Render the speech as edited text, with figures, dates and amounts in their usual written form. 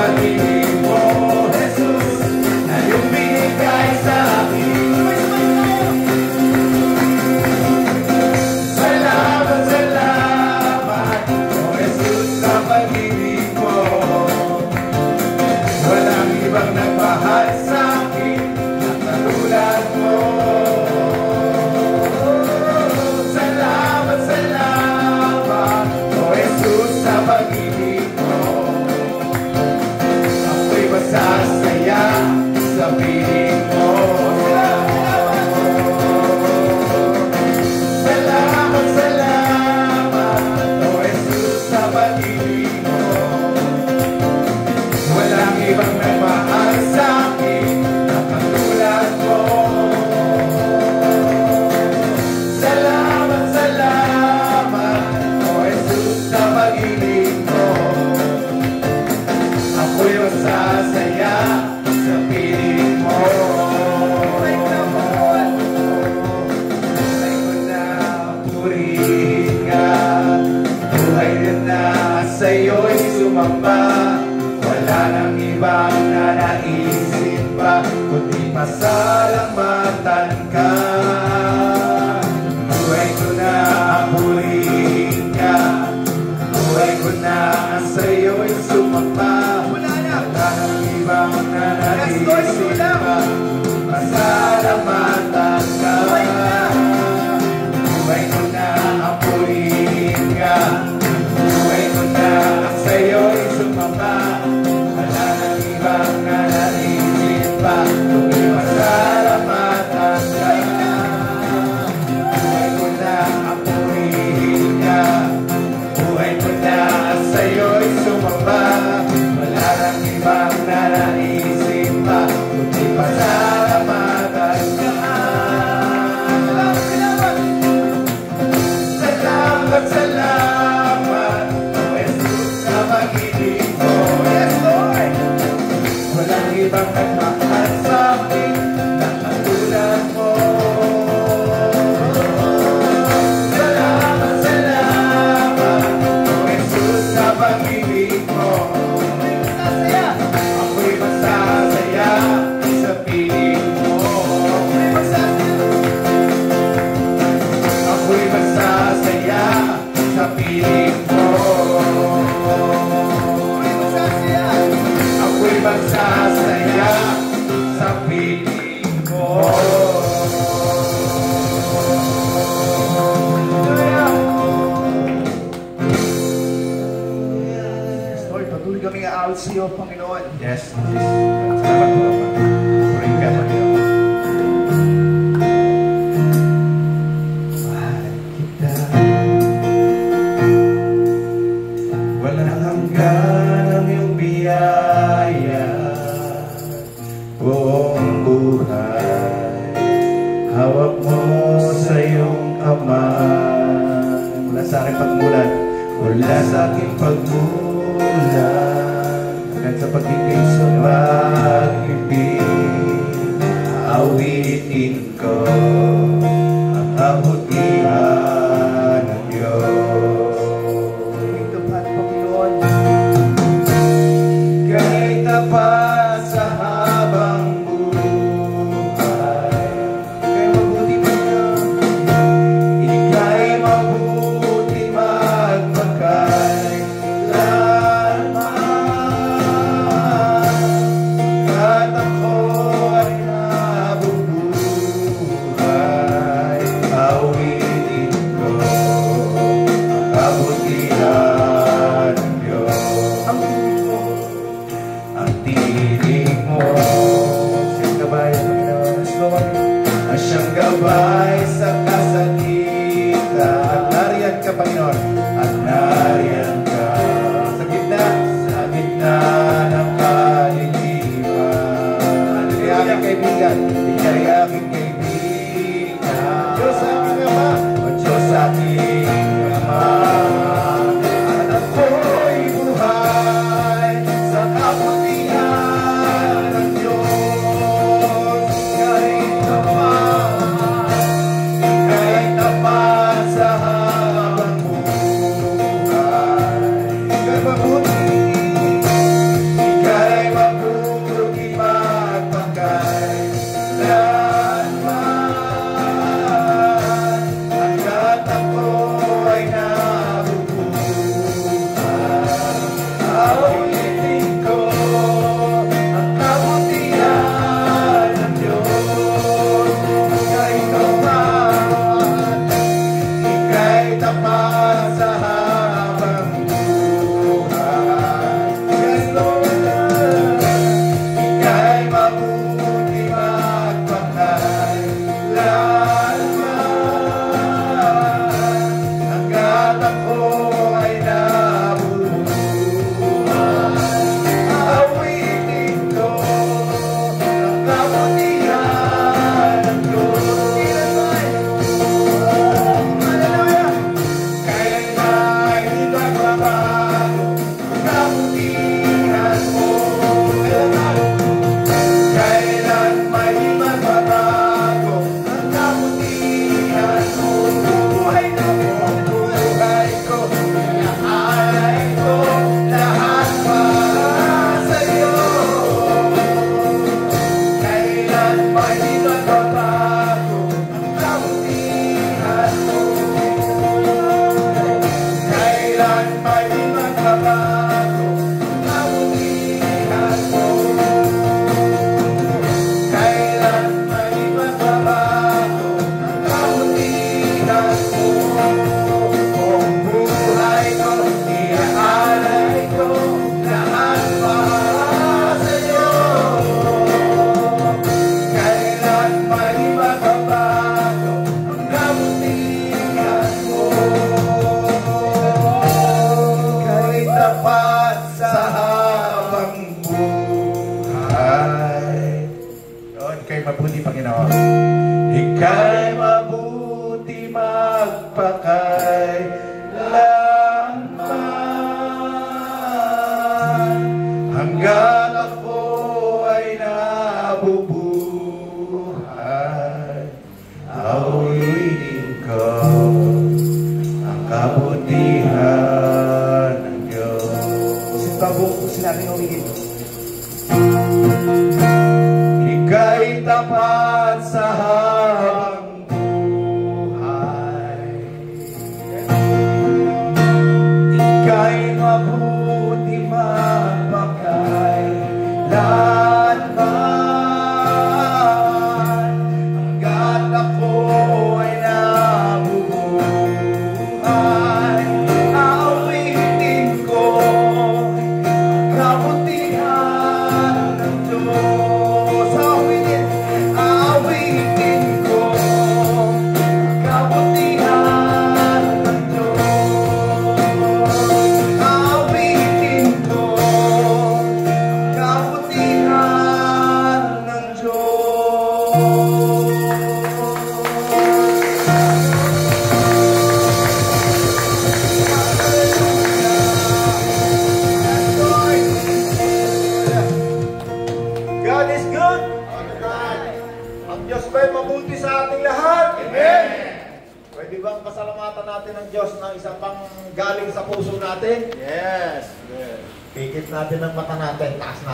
pag-ibig mo, Jesus, na iyong binigay sa akin. Salamat, salamat, O Jesus, sa pag-ibig mo. Walang ibang nagmahal sa akin na katulad mo. Salamat, salamat, O Jesus, sa pag-ibig mo. Ako'y masasaya sa piling mo. Salamat, salamat, O Jesus, sa pag-ibig mo. Walang ibang nagmahal sa akin na katulad mo. Salamat, salamat, O Jesus, sa pag-ibig mo. Ako'y masasaya sa piling mo. Buhay ko na purihin ka. Buhay ko na sa'yo'y sumamba. Wala nang ibang nanaisin pa, kundi pasalamatan ka. Buhay ko na purihin ka. Buhay ko na sa'yo'y sumamba. Wala nang ibang nanaisin pa, pasalamatan ka. Buhay ko na purihin ka. Buhay ko na sa'yo'y sumamba. Wala nang ibang nanaisin pa, kundi pasalamatan ka. Buhay ko na purihin ka. Buhay ko na sa'yo'y sumamba. Wala nang ibang nanaisin pa, kundi pasalamatan ka. Salamat, salamat, O Jesus, sa pag-ibig mo. Yes, Lord! Walang ibang nagmahal sa akin na katulad mo. Salamat, salamat, O Jesus, sa pag-ibig mo. Ako'y masasaya sa piling mo. Ako'y masasaya sa piling mo. Ako'y masasaya sa piling mo. Lord, patuloy kami aawit sa iyo, Panginoon. Yes, Jesus. Salamat po, Papa. Purihin ka, Panginoon. Mahal kita. Walang hanggan ang iyong biyaya. Buong buhay, hawak mo sa iyong kamay. Mula sa aking pagmulat, mula sa aking pagmulat, hanggang sa pag-ibig sa pag-ibig, awitin ko ang kabutihan ng Diyos. Ito pa, Panginoon. Kahit tapat sa habang buhay, ika'y mabuti magpagay. mabuti, Panginoon. Ika'y mabuti magpakailanman, hanggat ako ay nabubuhay. Awitin ko ang kabutihan ng Diyos. Sinabi ng uligin. Ika'y tapat sa habang buhay. Ika'y mabuti magpakailanman, hanggat ako ay nabubuhay. Aawitin ko ang kabutihan ng Diyos. Aawitin ko ang kabutihan ng Diyos. Aawitin ko ang kabutihan ng Diyos. God is good. Ang Diyos ba'y mabuti sa ating lahat? Amen. Pwede bang pasalamatan natin ang Diyos ng isang pang galing sa puso natin? Yes. Pikit natin ang mata natin. Taas natin.